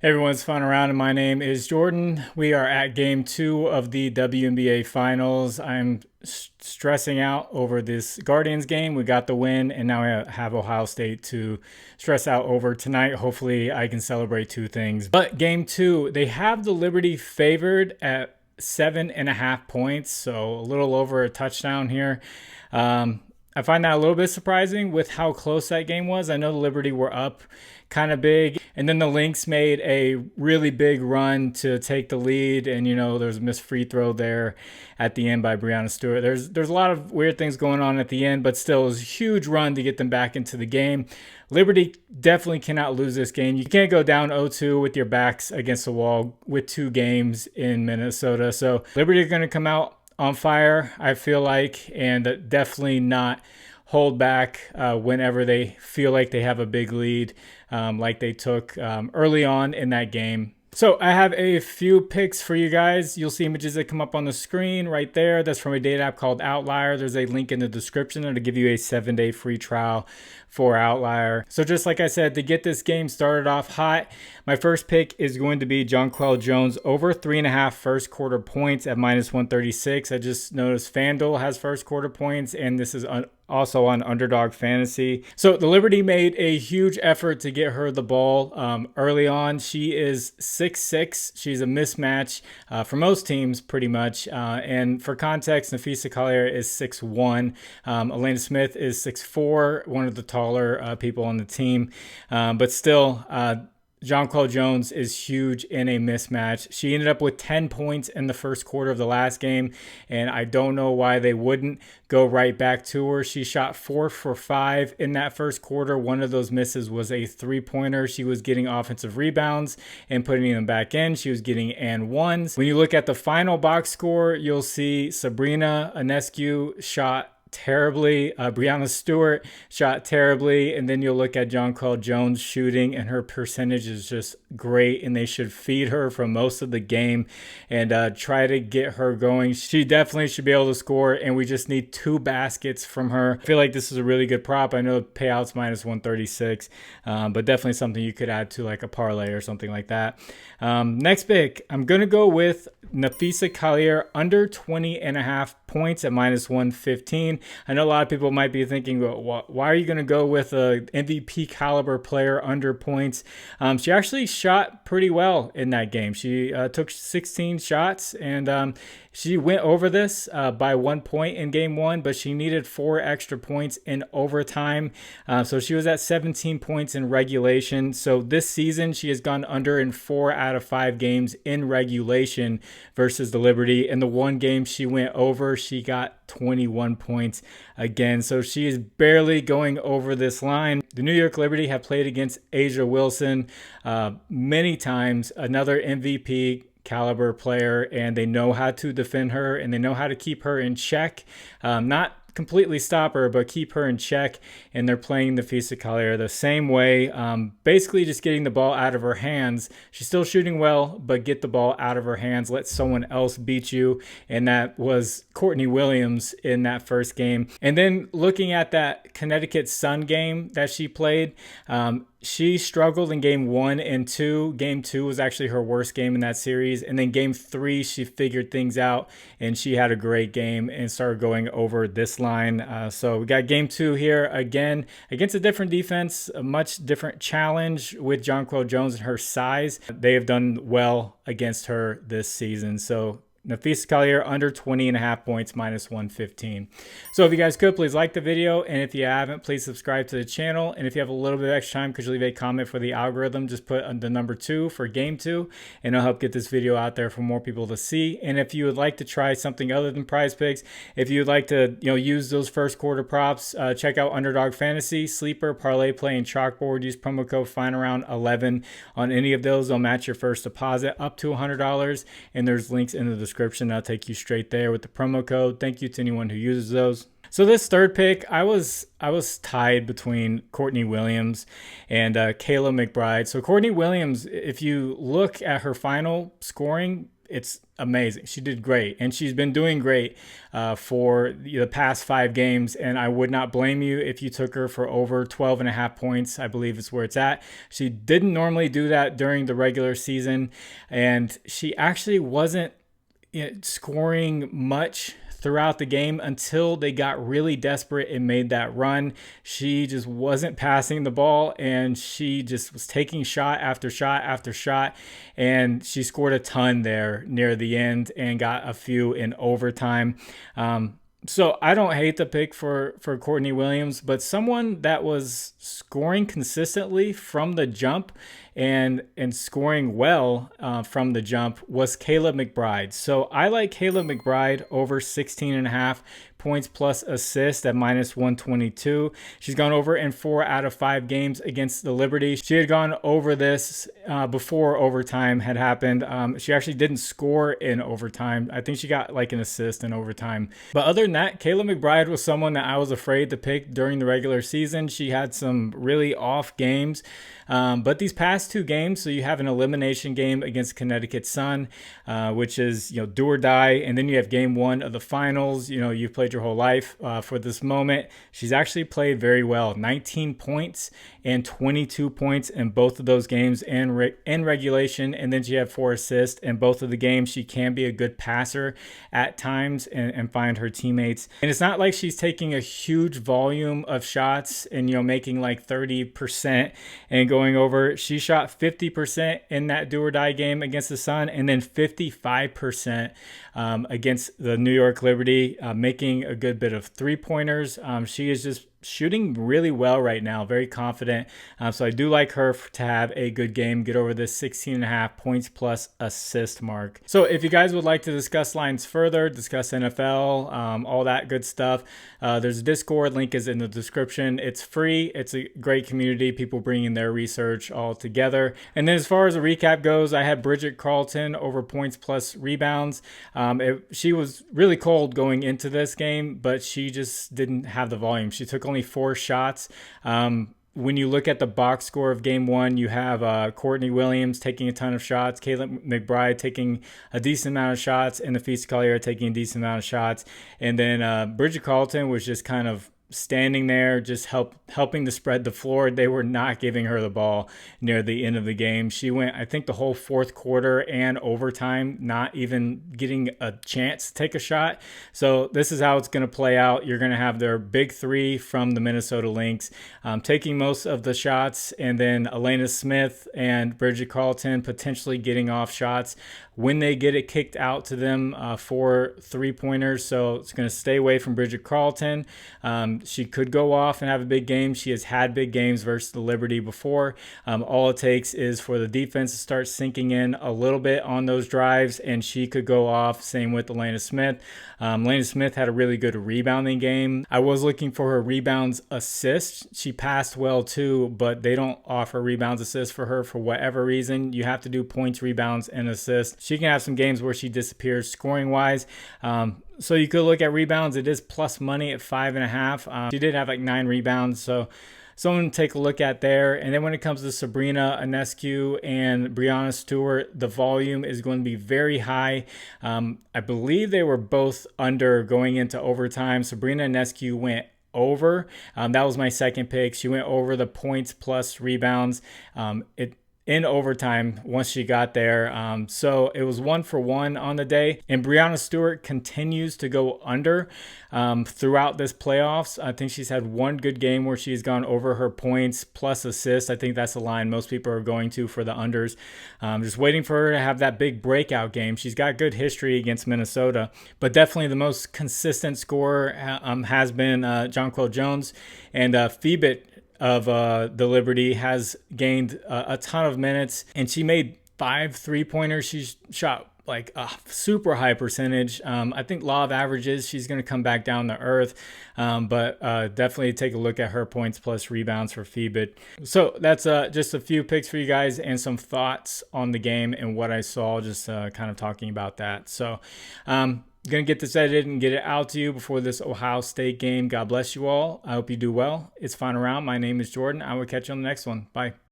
Everyone's fun around, and my name is Jordan. We are at game 2 of the WNBA finals. I'm stressing out over this Guardians game. We got the win, and now I have Ohio State to stress out over tonight. Hopefully I can celebrate two things. But game 2, they have the Liberty favored at 7.5 points, so a little over a touchdown here. I find that a little bit surprising with how close that game was. I know the Liberty were up kind of big, and then the Lynx made a really big run to take the lead, and there's a missed free throw there at the end by Breanna Stewart. There's a lot of weird things going on at the end, but still it was a huge run to get them back into the game. Liberty definitely cannot lose this game. You can't go down 0-2 with your backs against the wall with 2 games in Minnesota. So Liberty are going to come out on fire, I feel like, and definitely not hold back whenever they feel like they have a big lead, like they took early on in that game. So I have a few picks for you guys. You'll see images that come up on the screen right there. That's from a data app called Outlier. There's a link in the description to give you a 7-day free trial for Outlier. So just like I said, to get this game started off hot, my first pick is going to be Jonquel Jones over 3.5 first quarter points at -136. I just noticed Fanduel has first quarter points, and this is also on Underdog Fantasy. So the Liberty made a huge effort to get her the ball early on. She is 6'6". She's a mismatch for most teams pretty much. And for context, Napheesa Collier is 6'1". Elena Smith is 6'4", one of the taller people on the team. But still, Jonquel Jones is huge in a mismatch. She ended up with 10 points in the first quarter of the last game, and I don't know why they wouldn't go right back to her. She shot 4 for 5 in that first quarter. One of those misses was a 3-pointer. She was getting offensive rebounds and putting them back in. She was getting and ones. When you look at the final box score, you'll see Sabrina Ionescu shot terribly. Breanna Stewart shot terribly, and then you'll look at Jonquel Jones shooting, and her percentage is just great, and they should feed her for most of the game and try to get her going. She definitely should be able to score, and we just need 2 baskets from her. I feel like this is a really good prop. I know the payout's -136, but definitely something you could add to like a parlay or something like that. Next pick, I'm gonna go with Napheesa Collier under 20.5 points at -115. I know a lot of people might be thinking, well, why are you going to go with a MVP caliber player under points? She actually shot pretty well in that game. She took 16 shots, and she went over this by 1 point in game 1, but she needed 4 extra points in overtime. So she was at 17 points in regulation. So this season, she has gone under in 4 out of 5 games in regulation versus the Liberty. In the one game she went over, she got 21 points again. So she is barely going over this line. The New York Liberty have played against A'ja Wilson many times, another MVP caliber player, and they know how to defend her, and they know how to keep her in check. Not completely stop her, but keep her in check, and they're playing Napheesa Collier the same way, basically just getting the ball out of her hands. She's still shooting well, but get the ball out of her hands, let someone else beat you, and that was Courtney Williams in that first game. And then looking at that Connecticut Sun game that she played, she struggled in game 1 and 2. Game 2 was actually her worst game in that series. And then game 3, she figured things out, and she had a great game and started going over this line. So we got game 2 here again against a different defense, a much different challenge with Jonquel Jones and her size. They have done well against her this season. So Napheesa Collier under 20.5 points, -115. So if you guys could, please like the video, and if you haven't, please subscribe to the channel. And if you have a little bit of extra time, could you leave a comment for the algorithm? Just put the number 2 for game 2, and it'll help get this video out there for more people to see. And if you would like to try something other than Prizepicks, if you would like to use those first quarter props, check out Underdog Fantasy, Sleeper, ParlayPlay, and ChalkBoard. Use promo code FINDAROUND11 on any of those. They'll match your first deposit up to $100, and there's links in the description. I'll take you straight there with the promo code. Thank you to anyone who uses those. So this third pick, I was tied between Courtney Williams and Cayla McBride. So Courtney Williams, if you look at her final scoring, it's amazing. She did great, and she's been doing great for the past 5 games, and I would not blame you if you took her for over 12.5 points. I believe is where it's at. She didn't normally do that during the regular season, and she actually wasn't scoring much throughout the game until they got really desperate and made that run. She just wasn't passing the ball, and she just was taking shot after shot after shot, and she scored a ton there near the end and got a few in overtime. So I don't hate the pick for Courtney Williams, but someone that was scoring consistently from the jump and scoring well from the jump was Cayla McBride. So I like Cayla McBride over 16.5 points plus assist at -122. She's gone over in 4 out of 5 games against the Liberty. She had gone over this before overtime had happened. She actually didn't score in overtime. I think she got like an assist in overtime. But other than that, Cayla McBride was someone that I was afraid to pick during the regular season. She had some really off games. But these past 2 games, so you have an elimination game against Connecticut Sun, which is, do or die. And then you have game 1 of the finals. You've played your whole life for this moment. She's actually played very well. 19 points and 22 points in both of those games in regulation. And then she had 4 assists in both of the games. She can be a good passer at times and find her teammates. And it's not like she's taking a huge volume of shots and, making like 30% and going over. She shot 50% in that do or die game against the Sun, and then 55% against the New York Liberty, making a good bit of 3-pointers. She is just shooting really well right now, very confident. So I do like her to have a good game, get over this 16.5 points plus assist mark. So if you guys would like to discuss lines further, discuss NFL, all that good stuff, there's a Discord, link is in the description. It's free. It's a great community, people bringing their research all together. And then as far as the recap goes, I had Bridget Carlton over points plus rebounds. She was really cold going into this game, but she just didn't have the volume. She took only 4 shots. When you look at the box score of game 1, you have Courtney Williams taking a ton of shots, Cayla McBride taking a decent amount of shots, and the Collier taking a decent amount of shots. And then Bridget Carlton was just kind of standing there, just helping to spread the floor. They were not giving her the ball near the end of the game. She went, I think, the whole 4th quarter and overtime, not even getting a chance to take a shot. So this is how it's going to play out. You're going to have their big 3 from the Minnesota Lynx taking most of the shots, and then Elena Smith and Bridget Carlton potentially getting off shots when they get it kicked out to them for 3-pointers. So it's going to stay away from Bridget Carlton. She could go off and have a big game. She has had big games versus the Liberty before. All it takes is for the defense to start sinking in a little bit on those drives, and she could go off. Same with Elena Smith. Elena Smith had a really good rebounding game. I was looking for her rebounds assists. She passed well too, but they don't offer rebounds assists for her for whatever reason. You have to do points, rebounds, and assists. She can have some games where she disappears scoring wise. So you could look at rebounds. It is plus money at 5.5. She did have like 9 rebounds. So someone to take a look at there. And then when it comes to Sabrina Ionescu and Breanna Stewart, the volume is going to be very high. I believe they were both under going into overtime. Sabrina Ionescu went over. That was my second pick. She went over the points plus rebounds. In overtime once she got there. So it was 1-for-1 on the day. And Breanna Stewart continues to go under throughout this playoffs. I think she's had 1 good game where she's gone over her points plus assists. I think that's the line most people are going to for the unders. Just waiting for her to have that big breakout game. She's got good history against Minnesota, but definitely the most consistent scorer has been Jonquel Jones. And Phoebit of the Liberty has gained a ton of minutes, and she made 5 3-pointers. She's shot like a super high percentage. I think law of averages, she's going to come back down to earth, but definitely take a look at her points plus rebounds for Phoebit. So that's just a few picks for you guys and some thoughts on the game and what I saw, just kind of talking about that. So going to get this edited and get it out to you before this Ohio State game. God bless you all. I hope you do well. It's Final Round. My name is Jordan. I will catch you on the next one. Bye.